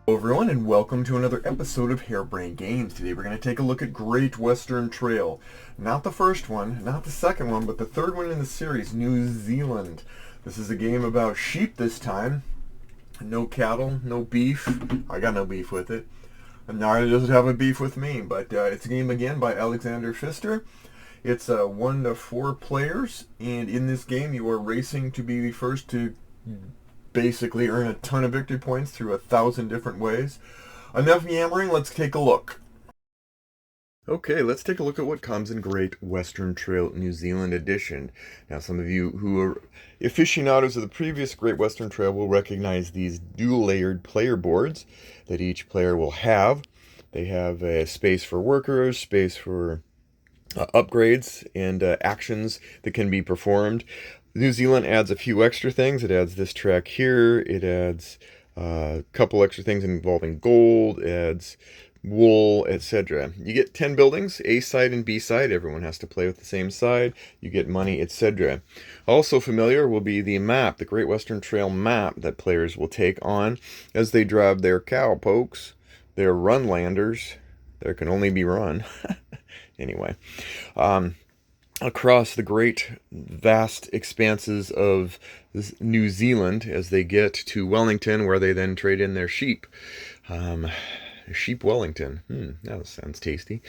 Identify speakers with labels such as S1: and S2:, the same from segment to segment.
S1: Hello everyone, and welcome to another episode of Harebrained Games. Today we're going to take a look at Great Western Trail. Not the first one, not the second one, but the third one in the series, New Zealand. This is a game about sheep this time. No cattle, no beef. I got no beef with it. And neither does it have a beef with me, but it's a game again by Alexander Pfister. It's 1 to 4 players, and in this game you are racing to be the first to basically earn a ton of victory points through 1,000 different ways. Enough yammering, let's take a look. Okay, let's take a look at what comes in Great Western Trail New Zealand Edition. Now, some of you who are aficionados of the previous Great Western Trail will recognize these dual-layered player boards that each player will have. They have a space for workers, space for upgrades and actions that can be performed. New Zealand adds a few extra things. It adds this track here. It adds a couple extra things involving gold. It adds wool, etc. You get 10 buildings, A side and B side. Everyone has to play with the same side. You get money, etc. Also familiar will be the map, the Great Western Trail map that players will take on as they drive their cowpokes, their runlanders. There can only be run. Anyway. Across the great, vast expanses of New Zealand as they get to Wellington, where they then trade in their sheep. Sheep Wellington. That sounds tasty.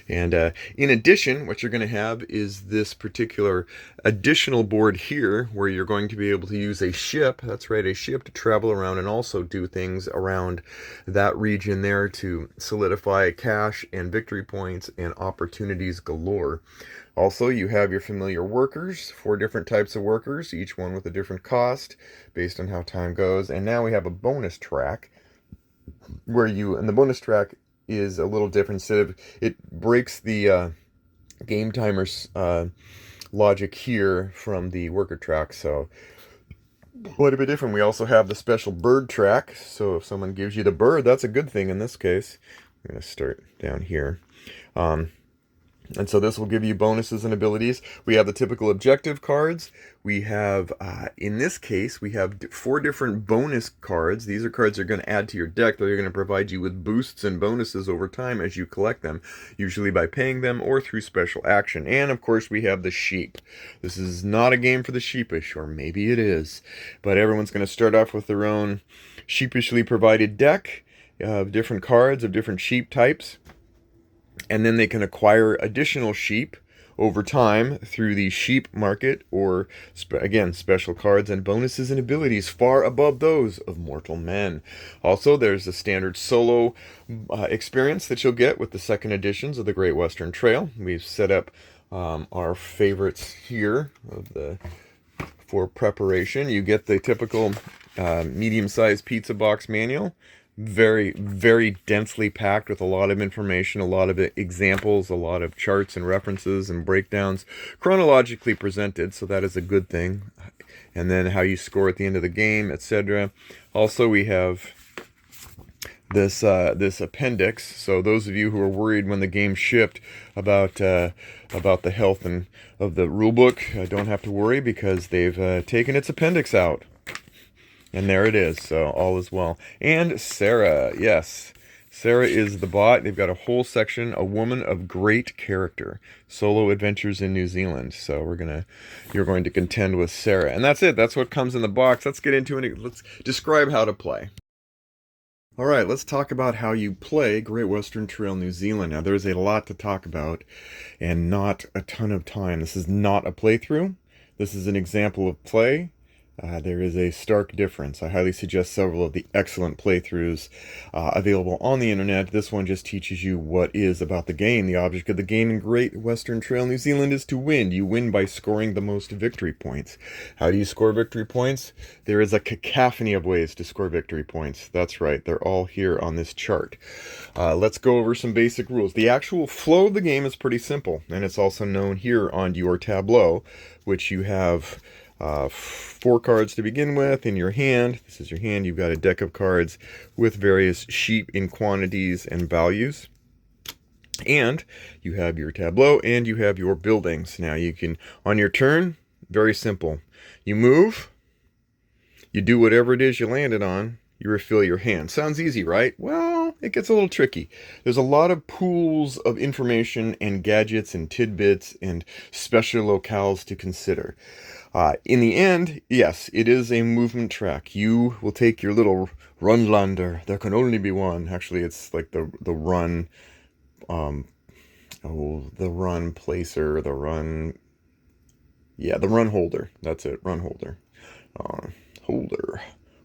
S1: And in addition, what you're going to have is this particular additional board here, where you're going to be able to use a ship, that's right, a ship, to travel around and also do things around that region there to solidify cash and victory points and opportunities galore. Also, you have your familiar workers, 4 different types of workers, each one with a different cost based on how time goes. And now we have a bonus track and the bonus track is a little different. Instead of, it breaks the game timer's logic here from the worker track, so quite a bit different. We also have the special bird track, so if someone gives you the bird, that's a good thing in this case. I'm going to start down here. And so this will give you bonuses and abilities. We have the typical objective cards. We have, in this case, we have 4 different bonus cards. These are cards you're going to add to your deck. They're going to provide you with boosts and bonuses over time as you collect them, usually by paying them or through special action. And, of course, we have the sheep. This is not a game for the sheepish, or maybe it is. But everyone's going to start off with their own sheepishly provided deck of different cards of different sheep types. And then they can acquire additional sheep over time through the sheep market, or again, special cards and bonuses and abilities far above those of mortal men. Also, there's a standard solo experience that you'll get with the second editions of the Great Western Trail. We've set up our favorites here for preparation. You get the typical medium-sized pizza box manual. Very, very densely packed with a lot of information, a lot of examples, a lot of charts and references and breakdowns, chronologically presented, so that is a good thing. And then how you score at the end of the game, etc. Also, we have this appendix. So those of you who are worried when the game shipped about the health and of the rulebook, don't have to worry, because they've taken its appendix out. And there it is, so all is well. And Sarah, yes. Sarah is the bot. They've got a whole section, a woman of great character. Solo adventures in New Zealand. So you're going to contend with Sarah. And that's it. That's what comes in the box. Let's get into it. Let's describe how to play. All right, let's talk about how you play Great Western Trail New Zealand. Now, there's a lot to talk about and not a ton of time. This is not a playthrough. This is an example of play. There is a stark difference. I highly suggest several of the excellent playthroughs available on the internet. This one just teaches you what is about the game. The object of the game in Great Western Trail New Zealand is to win. You win by scoring the most victory points. How do you score victory points? There is a cacophony of ways to score victory points. That's right. They're all here on this chart. Let's go over some basic rules. The actual flow of the game is pretty simple, and it's also known here on your tableau, which you have 4 cards to begin with in your hand. This is your hand. You've got a deck of cards with various sheep in quantities and values. And you have your tableau and you have your buildings. Now you can, on your turn, very simple. You move, you do whatever it is you landed on, you refill your hand. Sounds easy, right? Well, it gets a little tricky. There's a lot of pools of information and gadgets and tidbits and special locales to consider. In the end, yes, it is a movement track. You will take your little Runlander. There can only be one. Actually, it's like the run, the run placer, the run holder. That's it, run holder.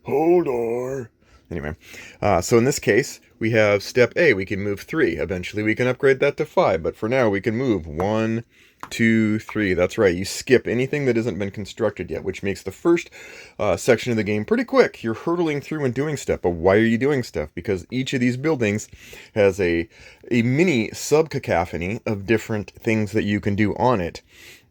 S1: Holder. Anyway, so in this case, we have step A. We can move 3. Eventually, we can upgrade that to 5. But for now, we can move 1, 2, 3. That's right. You skip anything that hasn't been constructed yet, which makes the first section of the game pretty quick. You're hurtling through and doing stuff. But why are you doing stuff? Because each of these buildings has a mini sub-cacophony of different things that you can do on it.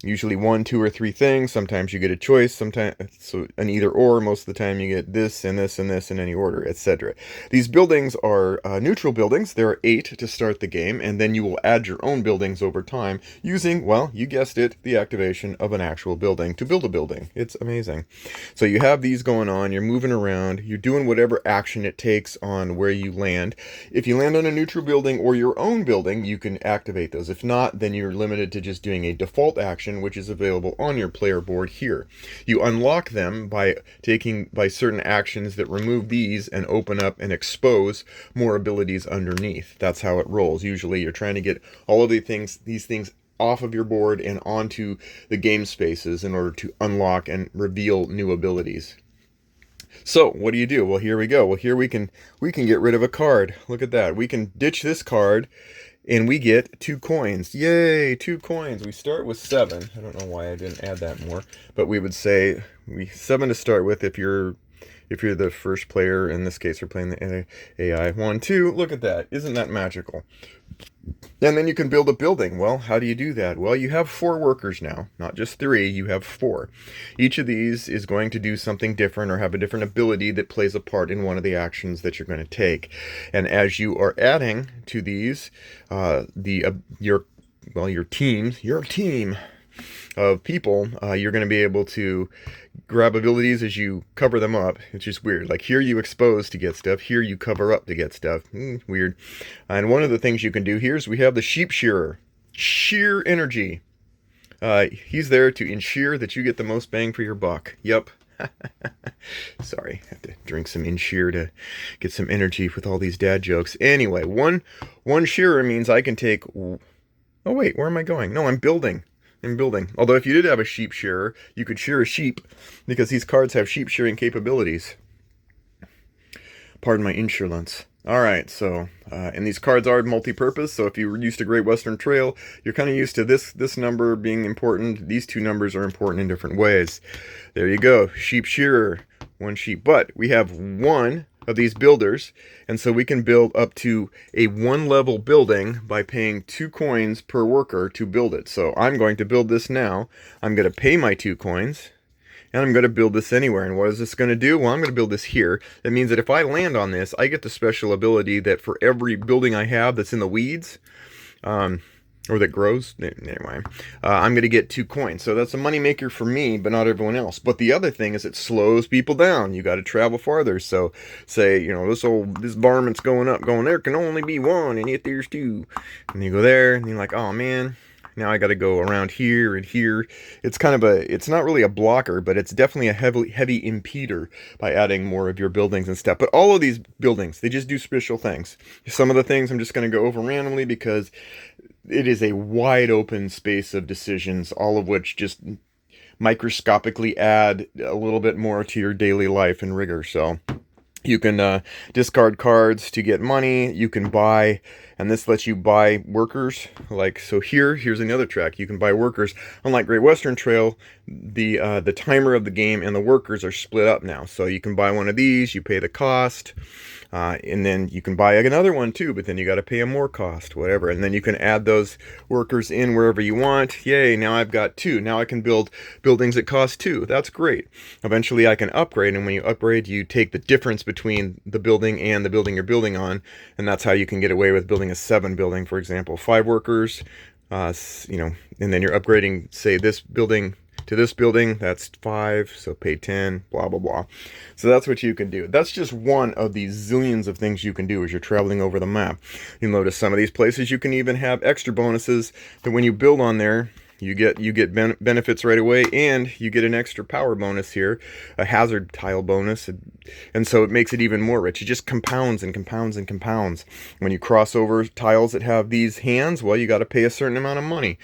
S1: Usually 1, 2, or 3 things. Sometimes you get a choice. Sometimes so an either or. Most of the time you get this and this and this in any order, etc. These buildings are neutral buildings. There are 8 to start the game, and then you will add your own buildings over time using, well, you guessed it, the activation of an actual building to build a building. It's amazing. So you have these going on. You're moving around. You're doing whatever action it takes on where you land. If you land on a neutral building or your own building, you can activate those. If not, then you're limited to just doing a default action, which is available on your player board here. You unlock them by certain actions that remove these and open up and expose more abilities underneath. That's how it rolls. Usually you're trying to get all of these things off of your board and onto the game spaces in order to unlock and reveal new abilities. So what do? Well, here we go. Well, here we can get rid of a card. Look at that. We can ditch this card and we get 2 coins. Yay, 2 coins. We start with 7. I don't know why I didn't add that more, but we would say 7 to start with if you're the first player. In this case, we're playing the AI. 1, 2. Look at that. Isn't that magical? And then you can build a building. Well, how do you do that? Well, you have 4 workers now, not just 3, you have 4. Each of these is going to do something different or have a different ability that plays a part in one of the actions that you're going to take. And as you are adding to these, your team of people, you're going to be able to grab abilities as you cover them up. It's just weird. Like here you expose to get stuff. Here you cover up to get stuff. Weird. And one of the things you can do here is we have the sheep shearer. Sheer energy. He's there to ensure that you get the most bang for your buck. Yep. Sorry, I have to drink some Ensure to get some energy with all these dad jokes. Anyway, one shearer means I can take... Oh wait, where am I going? No, I'm building. Although if you did have a sheep shearer, you could shear a sheep because these cards have sheep shearing capabilities. Pardon my insurance. Alright, so, and these cards are multi-purpose, so if you were used to Great Western Trail, you're kind of used to this number being important. These 2 numbers are important in different ways. There you go, sheep shearer, 1 sheep. But we have 1 of these builders, and so we can build up to a 1-level building by paying 2 coins per worker to build it. So I'm going to build this now. I'm going to pay my 2 coins, and I'm going to build this anywhere. And what is this going to do? Well, I'm going to build this here. That means that if I land on this, I get the special ability that for every building I have that's in the weeds, or that grows, anyway, I'm going to get 2 coins. So that's a money maker for me, but not everyone else. But the other thing is it slows people down. You got to travel farther. So say, this varmint's going up, there can only be 1, and yet there's 2. And you go there, and you're like, oh man, now I got to go around here and here. It's kind of it's not really a blocker, but it's definitely a heavy impeder by adding more of your buildings and stuff. But all of these buildings, they just do special things. Some of the things I'm just going to go over randomly because it is a wide open space of decisions, all of which just microscopically add a little bit more to your daily life and rigor. So you can discard cards to get money. You can buy, and this lets you buy workers. Like, so here's another track. You can buy workers. Unlike Great Western Trail, the timer of the game and the workers are split up now. So you can buy one of these, you pay the cost, and then you can buy another one too, but then you got to pay a more cost, whatever. And then you can add those workers in wherever you want. Yay, now I've got 2. Now I can build buildings that cost 2. That's great. Eventually I can upgrade, and when you upgrade, you take the difference between the building and the building you're building on, and that's how you can get away with building a 7 building, for example. 5 workers, and then you're upgrading, say, this building to this building, that's 5, so pay 10, blah, blah, blah. So that's what you can do. That's just one of these zillions of things you can do as you're traveling over the map. You'll notice some of these places you can even have extra bonuses that when you build on there, you get benefits right away, and you get an extra power bonus here, a hazard tile bonus, and so it makes it even more rich. It just compounds and compounds and compounds. When you cross over tiles that have these hands, well, you got to pay a certain amount of money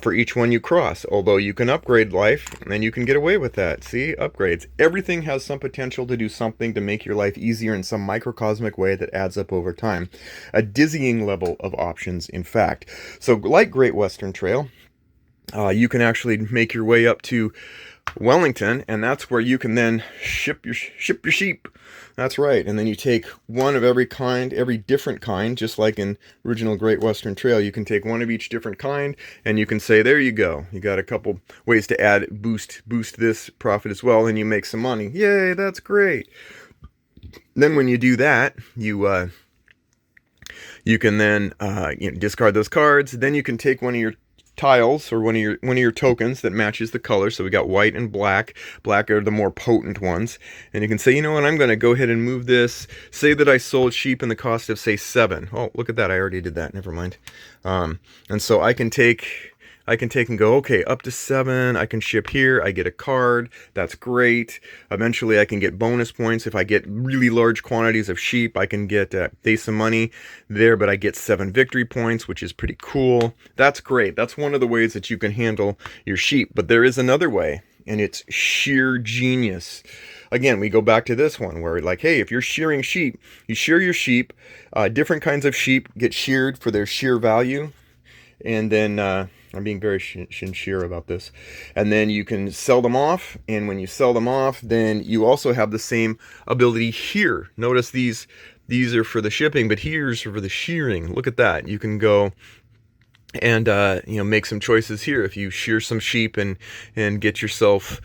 S1: for each one you cross. Although you can upgrade life, and you can get away with that. See, upgrades. Everything has some potential to do something to make your life easier in some microcosmic way that adds up over time. A dizzying level of options, in fact. So, like Great Western Trail, you can actually make your way up to Wellington, and that's where you can then ship your sheep. That's right. And then you take one of every kind, every different kind, just like in original Great Western Trail. You can take one of each different kind, and you can say, there you go. You got a couple ways to boost this profit as well, and you make some money. Yay, that's great. Then when you do that, you can then discard those cards. Then you can take one of your tiles or one of your tokens that matches the color. So we got white and black. Black are the more potent ones, and you can say, you know what, I'm going to go ahead and move this. Say that I sold sheep in the cost of, say, 7. Oh, look at that, I already did that, never mind. And so I can take and go, okay, up to 7, I can ship here, I get a card, that's great. Eventually I can get bonus points. If I get really large quantities of sheep, I can get pay some money there, but I get 7 victory points, which is pretty cool. That's great. That's one of the ways that you can handle your sheep. But there is another way, and it's sheer genius. Again, we go back to this one where, like, hey, if you're shearing sheep, you shear your sheep, different kinds of sheep get sheared for their sheer value, and then I'm being very sincere about this. And then you can sell them off, and when you sell them off, then you also have the same ability here. Notice these are for the shipping, but here's for the shearing. Look at that. You can go and make some choices here if you shear some sheep and get yourself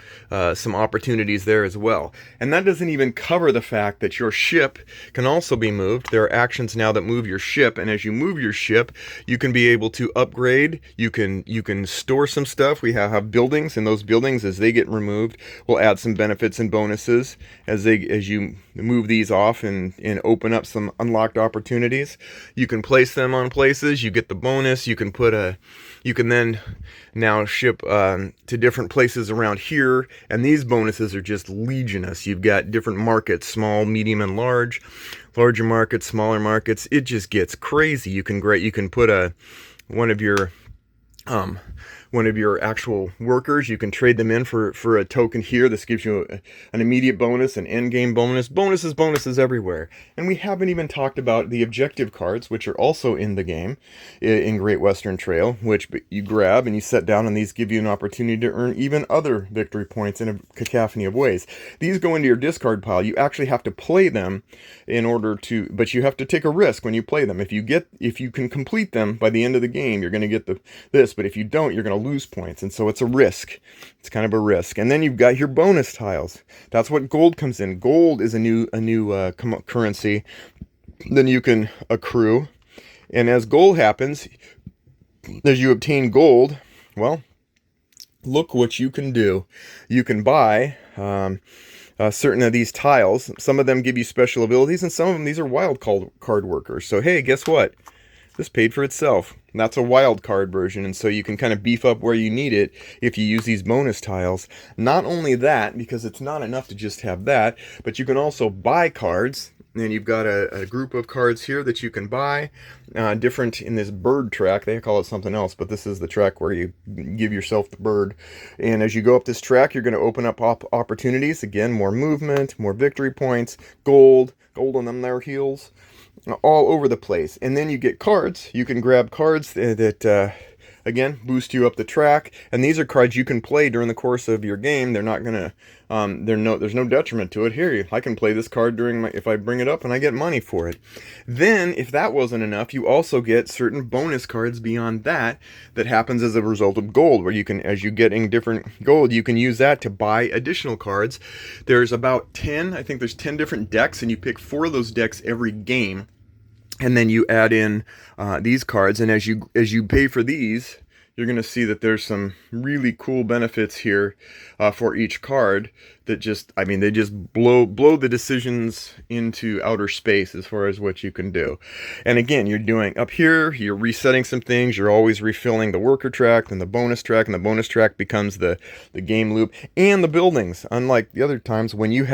S1: some opportunities there as well. And that doesn't even cover the fact that your ship can also be moved. There are actions now that move your ship, and as you move your ship, you can be able to upgrade. You can store some stuff. We have buildings, and those buildings, as they get removed, will add some benefits and bonuses as you move these off and open up some unlocked opportunities. You can place them on places, you get the bonus. You can then now ship to different places around here, and these bonuses are just legionous. You've got different markets, small, medium, and larger markets, smaller markets. It just gets crazy. You can put one of your actual workers, you can trade them in for a token here. This gives you an immediate bonus, an end game bonus, bonuses everywhere. And we haven't even talked about the objective cards, which are also in the game in Great Western Trail, which you grab and you set down, and these give you an opportunity to earn even other victory points in a cacophony of ways. These go into your discard pile. You actually have to play them but you have to take a risk when you play them. If you can complete them by the end of the game, you're going to get this, but if you don't, you're going to lose points, and so it's a risk. It's kind of a risk. And then you've got your bonus tiles. That's what gold comes in. Gold is a new currency. Then you can accrue, and as gold happens, as you obtain gold, well, look what you can do. You can buy certain of these tiles. Some of them give you special abilities, and some of them, these are wild card workers. So hey, guess what? This paid for itself. That's a wild card version, and so you can kind of beef up where you need it if you use these bonus tiles. Not only that, because it's not enough to just have that, but you can also buy cards, and you've got a group of cards here that you can buy, different in this bird track. They call it something else, but this is the track where you give yourself the bird. And as you go up this track, you're going to open up opportunities. Again, more movement, more victory points, gold on them there heels, all over the place. And then you get cards. You can grab cards that again boost you up the track, and these are cards you can play during the course of your game. They're not gonna there's no detriment to it. Here, I can play this card if I bring it up, and I get money for it. Then if that wasn't enough, you also get certain bonus cards beyond that happens as a result of gold, where you can, as you getting different gold, you can use that to buy additional cards. There's about 10, I think there's 10 different decks, and you pick 4 of those decks every game. And then you add in these cards, and as you pay for these, you're going to see that there's some really cool benefits here for each card that just, I mean, they just blow the decisions into outer space as far as what you can do. And again, you're doing up here, you're resetting some things, you're always refilling the worker track and the bonus track, and the bonus track becomes the game loop and the buildings. Unlike the other times, when you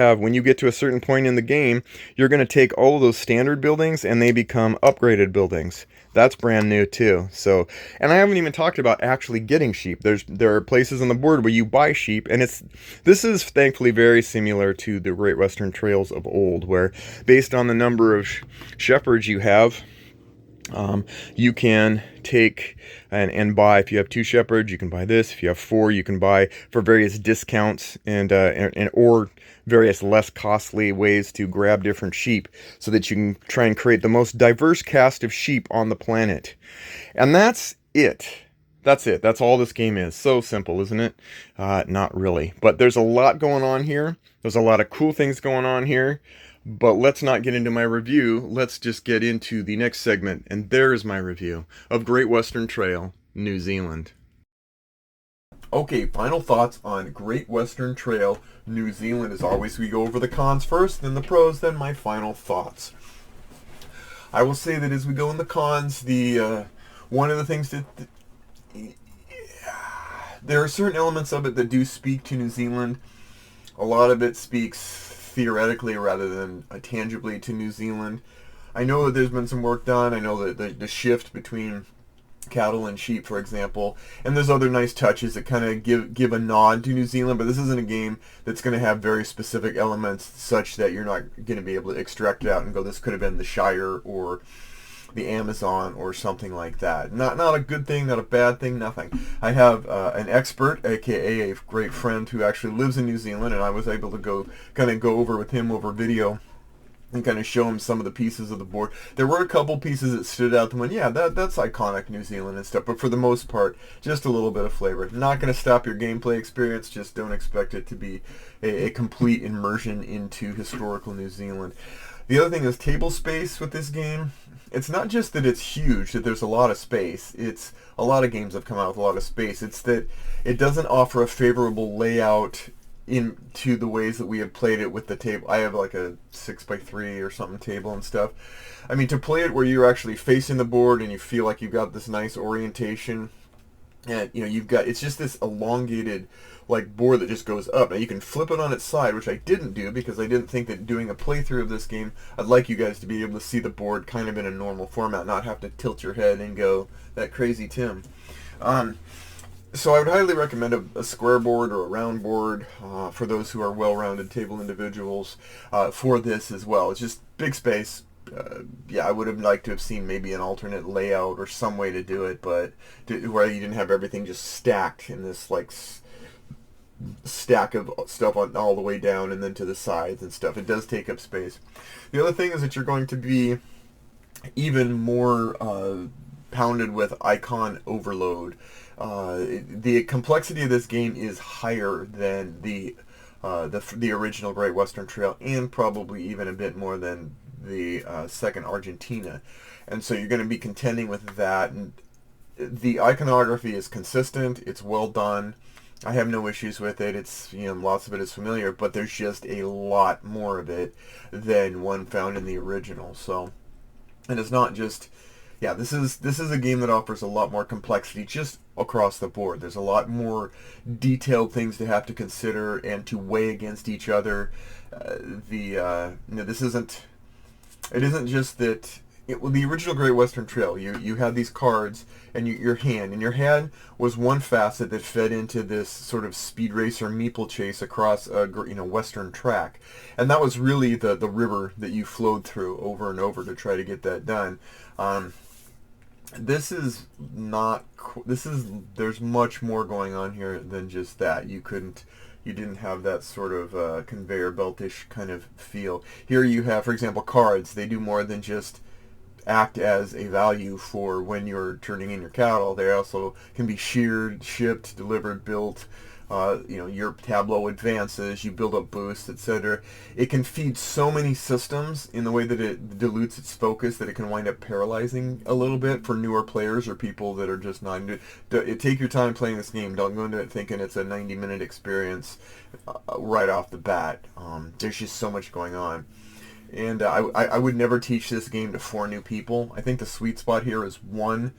S1: get to a certain point in the game, you're going to take all of those standard buildings and they become upgraded buildings. That's brand new too. So, and I haven't even talked about actually getting sheep. There are places on the board where you buy sheep, and this is thankfully very similar to the Great Western Trails of old, where based on the number of shepherds you have, you can take and buy. If you have 2 shepherds, you can buy this. If you have 4, you can buy for various discounts and or various less costly ways to grab different sheep, so that you can try and create the most diverse cast of sheep on the planet. And that's it. That's it. That's all this game is. So simple, isn't it? Not really. But there's a lot going on here. There's a lot of cool things going on here. But let's not get into my review. Let's just get into the next segment. And there's my review of Great Western Trail, New Zealand. Okay, final thoughts on Great Western Trail, New Zealand. As always, we go over the cons first, then the pros, then my final thoughts. I will say that as we go in the cons, one of the things that there are certain elements of it that do speak to New Zealand. A lot of it speaks theoretically rather than tangibly to New Zealand. I know that there's been some work done. I know that the shift between cattle and sheep, for example, and there's other nice touches that kind of give a nod to New Zealand, but this isn't a game that's going to have very specific elements such that you're not going to be able to extract it out and go, this could have been the Shire or the Amazon or something like that. Not a good thing, not a bad thing, nothing. I have an expert, aka a great friend who actually lives in New Zealand, and I was able to go over with him over video and kind of show him some of the pieces of the board. There were a couple pieces that stood out and went, yeah, that's iconic New Zealand and stuff, but for the most part, just a little bit of flavor. Not going to stop your gameplay experience, just don't expect it to be a complete immersion into historical New Zealand. The other thing is table space with this game. It's not just that it's huge, that there's a lot of space. It's a lot of games have come out with a lot of space. It's that it doesn't offer a favorable layout into the ways that we have played it with the table. I have like a 6x3 or something table and stuff. I mean, to play it where you're actually facing the board and you feel like you've got this nice orientation, and it's just this elongated like board that just goes up. Now you can flip it on its side, which I didn't do because I didn't think that doing a playthrough of this game, I'd like you guys to be able to see the board kind of in a normal format, not have to tilt your head and go, that crazy Tim. So I would highly recommend a square board or a round board for those who are well-rounded table individuals for this as well. It's just big space. Yeah, I would have liked to have seen maybe an alternate layout or some way to do it, but where you didn't have everything just stacked in this like stack of stuff on all the way down and then to the sides and stuff. It does take up space. The other thing is that you're going to be even more pounded with icon overload. The complexity of this game is higher than the original Great Western Trail, and probably even a bit more than the second Argentina, and so you're going to be contending with that. And the iconography is consistent. It's well done. I have no issues with it. It's lots of it is familiar, but there's just a lot more of it than one found in the original. So, and it's not just. Yeah, this is a game that offers a lot more complexity just across the board. There's a lot more detailed things to have to consider and to weigh against each other. This isn't. It isn't just that. The original Great Western Trail, you had these cards and your hand was one facet that fed into this sort of speed racer meeple chase across a western track, and that was really the river that you flowed through over and over to try to get that done. This is not. There's much more going on here than just that. You didn't have that sort of conveyor belt-ish kind of feel. Here you have, for example, cards. They do more than just act as a value for when you're turning in your cattle. They also can be sheared, shipped, delivered, built, your tableau advances, you build up boosts, etc. It can feed so many systems in the way that it dilutes its focus that it can wind up paralyzing a little bit for newer players or people that are just not into it. Take your time playing this game. Don't go into it thinking it's a 90-minute experience right off the bat. There's just so much going on. And I would never teach this game to 4 new people. I think the sweet spot here is 1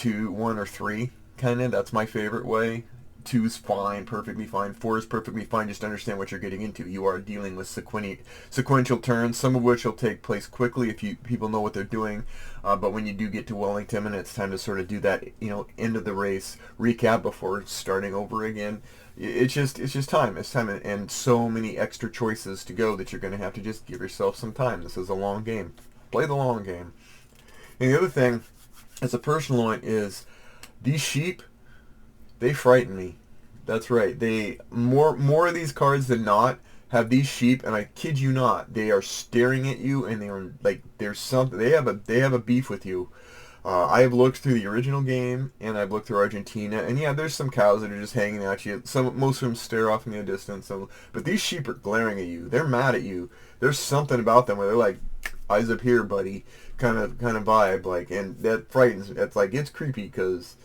S1: or 3, kind of. That's my favorite way. 2 is fine, perfectly fine. 4 is perfectly fine. Just understand what you're getting into. You are dealing with sequential turns, some of which will take place quickly if people know what they're doing. But when you do get to Wellington and it's time to sort of do that, end of the race recap before starting over again, it's just time. It's time, and so many extra choices to go that you're going to have to just give yourself some time. This is a long game. Play the long game. And the other thing, as a personal one, is these sheep. They frighten me. That's right. They more of these cards than not have these sheep, and I kid you not, they are staring at you, and they are like there's something. They have a beef with you. I have looked through the original game, and I've looked through Argentina, and yeah, there's some cows that are just hanging at you. Most of them stare off in the distance. But these sheep are glaring at you. They're mad at you. There's something about them where they're like, "Eyes up here, buddy," kind of vibe, like, and that frightens. It's creepy because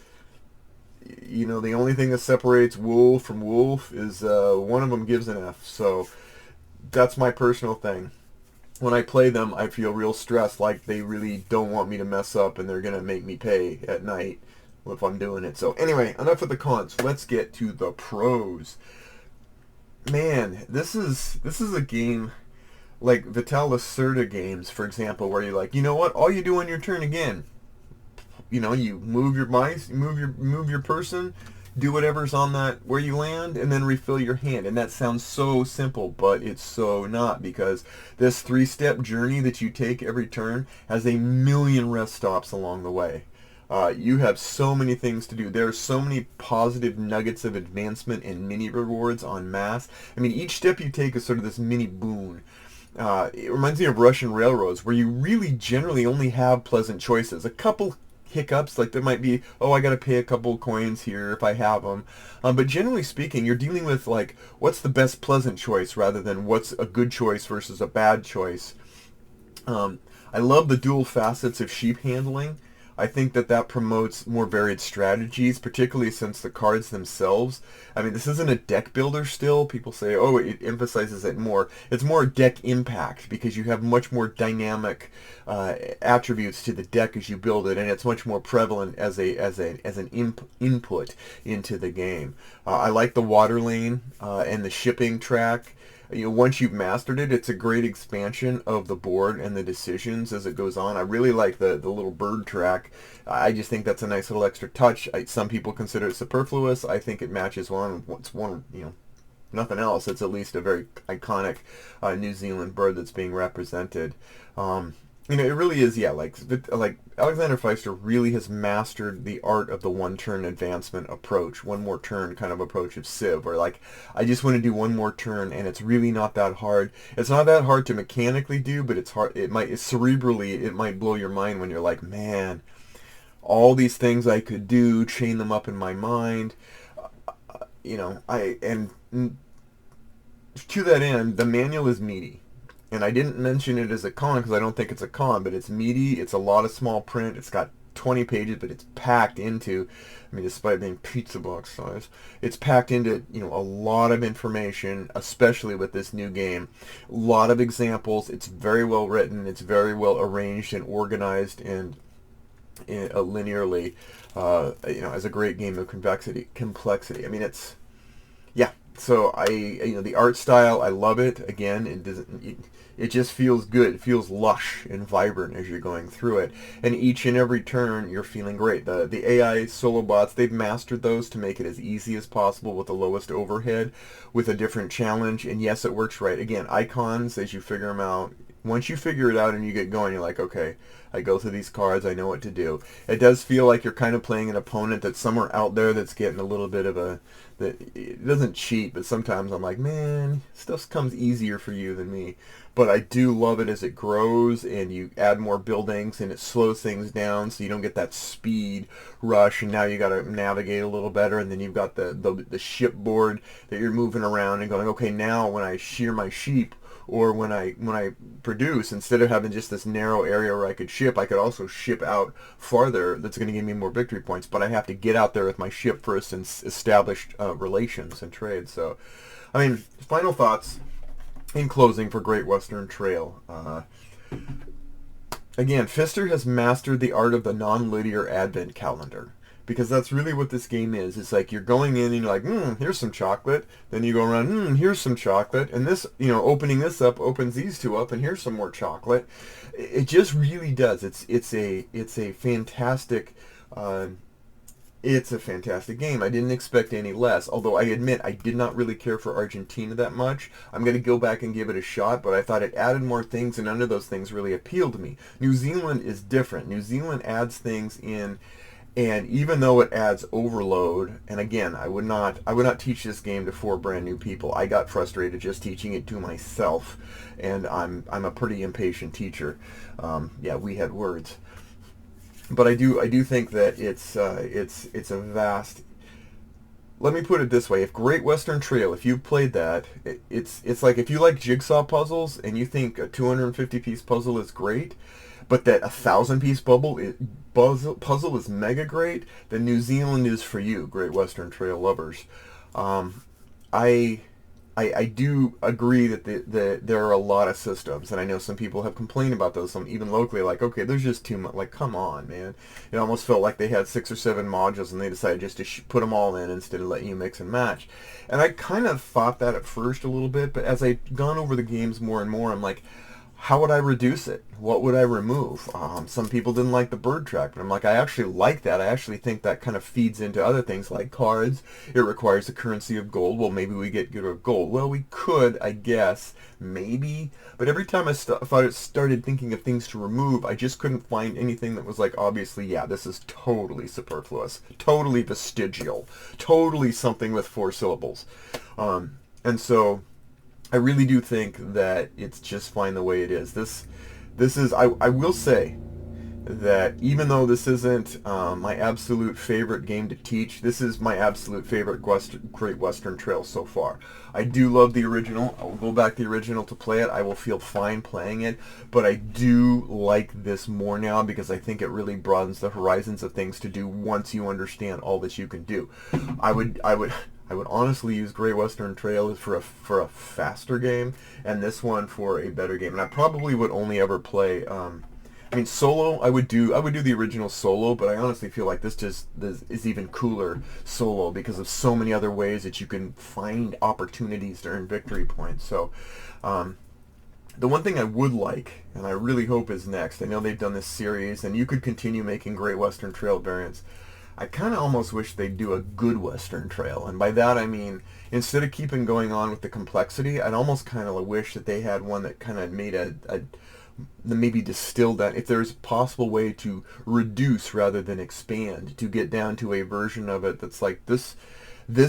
S1: the only thing that separates wolf from wolf is one of them gives an F. So that's my personal thing. When I play them, I feel real stressed, like they really don't want me to mess up and they're going to make me pay at night if I'm doing it. So anyway, enough of the cons. Let's get to the pros. Man, this is a game like Vital Lacerda games, for example, where you're like, you know what? All you do on your turn again, you move your mice, move your person, do whatever's on that where you land, and then refill your hand. And that sounds so simple, but it's so not, because this 3-step journey that you take every turn has a million rest stops along the way. You have so many things to do. There are so many positive nuggets of advancement and mini rewards en masse. I mean, each step you take is sort of this mini boon. It reminds me of Russian railroads, where you really generally only have pleasant choices. A couple hiccups, like there might be, I got to pay a couple coins here if I have them. But generally speaking, you're dealing with, like, what's the best pleasant choice rather than what's a good choice versus a bad choice. I love the dual facets of sheep handling. I think that promotes more varied strategies, particularly since the cards themselves, I mean, this isn't a deck builder still. People say, it emphasizes it more. It's more deck impact because you have much more dynamic attributes to the deck as you build it, and it's much more prevalent as an input into the game. I like the water lane and the shipping track. Once you've mastered it, it's a great expansion of the board and the decisions as it goes on. I really like the little bird track. I just think that's a nice little extra touch. Some people consider it superfluous. I think it matches nothing else. It's at least a very iconic New Zealand bird that's being represented. It really is, like Alexander Pfister really has mastered the art of the one-turn advancement approach, one more turn kind of approach of Civ, where I just want to do one more turn, and it's really not that hard. It's not that hard to mechanically do, but it's hard. Cerebrally, it might blow your mind when you're like, man, all these things I could do, chain them up in my mind. To that end, the manual is meaty. And I didn't mention it as a con because I don't think it's a con, but it's meaty. It's a lot of small print. It's got 20 pages, but it's packed into, despite being pizza box size, it's packed into, a lot of information, especially with this new game. A lot of examples. It's very well written. It's very well arranged and organized and linearly, as a great game of complexity. So the art style, I love it. Again, it just feels good. It feels lush and vibrant as you're going through it. And each and every turn, you're feeling great. The AI solo bots, they've mastered those to make it as easy as possible with the lowest overhead, with a different challenge. And yes, it works right. Again, icons, as you figure them out, once you figure it out and you get going, you're like, okay, I go through these cards, I know what to do. It does feel like you're kind of playing an opponent that's somewhere out there that's getting a little bit of a, that it doesn't cheat, but sometimes I'm like, man, stuff comes easier for you than me. But I do love it as it grows and you add more buildings and it slows things down so you don't get that speed rush, and now you got to navigate a little better, and then you've got the shipboard that you're moving around and going, okay, now when I shear my sheep, or when I produce, instead of having just this narrow area where I could ship, I could also ship out farther. That's going to give me more victory points, but I have to get out there with my ship first and establish relations and trade. So, I mean, final thoughts in closing for Great Western Trail. Again, Pfister has mastered the art of the non-linear advent calendar. Because that's really what this game is. It's like you're going in and you're like, here's some chocolate. Then you go around, here's some chocolate. And this, opening this up opens these two up, and here's some more chocolate. It just really does. It's a fantastic game. I didn't expect any less. Although I admit I did not really care for Argentina that much. I'm going to go back and give it a shot, but I thought it added more things, and none of those things really appealed to me. New Zealand is different. New Zealand adds things in. And even though it adds overload, and again, I would not teach this game to 4 brand new people. I got frustrated just teaching it to myself, and I'm a pretty impatient teacher. Yeah, we had words, but I do think that it's a vast. Let me put it this way: if Great Western Trail, if you've played that, it's like if you like jigsaw puzzles and you think a 250-piece puzzle is great, but that 1,000-piece puzzle is mega great, then New Zealand is for you, Great Western Trail lovers. I do agree that there are a lot of systems, and I know some people have complained about those, some even locally, like, okay, there's just too much, like, come on, man. It almost felt like they had 6 or 7 modules, and they decided just to put them all in instead of letting you mix and match. And I kind of thought that at first a little bit, but as I've gone over the games more and more, I'm like, how would I reduce it? What would I remove? Some people didn't like the bird track, but I'm like, I actually like that. I actually think that kind of feeds into other things like cards. It requires the currency of gold. Well, maybe we get rid of gold. Well, we could, I guess, maybe. But every time I started thinking of things to remove, I just couldn't find anything that was like, obviously, yeah, this is totally superfluous, totally vestigial, totally something with 4 syllables. And so I really do think that it's just fine the way it is. This is, I will say that even though this isn't my absolute favorite game to teach, this is my absolute favorite Great Western Trail so far. I do love the original. I will go back to the original to play it. I will feel fine playing it, but I do like this more now because I think it really broadens the horizons of things to do once you understand all that you can do. I would honestly use Great Western Trail for a faster game, and this one for a better game. And I probably would only ever play. I mean, solo. I would do the original solo, but I honestly feel like this is even cooler solo because of so many other ways that you can find opportunities to earn victory points. So, the one thing I would like, and I really hope is next. I know they've done this series, and you could continue making Great Western Trail variants. I kind of almost wish they'd do a good Western Trail, and by that I mean instead of keeping going on with the complexity, I'd almost kind of wish that they had one that kind of made maybe distilled that, if there's a possible way to reduce rather than expand, to get down to a version of it that's like this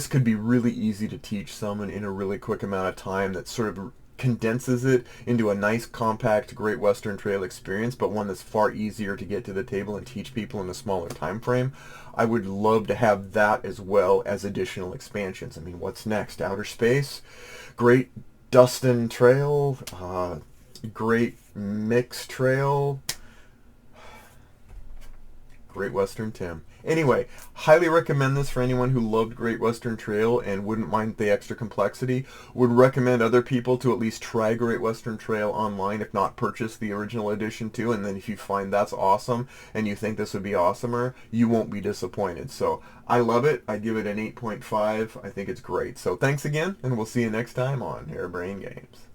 S1: could be really easy to teach someone in a really quick amount of time, that sort of condenses it into a nice compact Great Western Trail experience, but one that's far easier to get to the table and teach people in a smaller time frame. I would love to have that as well as additional expansions. I mean, what's next? Outer Space, Great Dustin Trail, Great Mix Trail, Great Western Tim. Anyway, highly recommend this for anyone who loved Great Western Trail and wouldn't mind the extra complexity. Would recommend other people to at least try Great Western Trail online, if not purchase the original edition too. And then if you find that's awesome and you think this would be awesomer, you won't be disappointed. So I love it. I give it an 8.5. I think it's great. So thanks again, and we'll see you next time on Harebrained Games.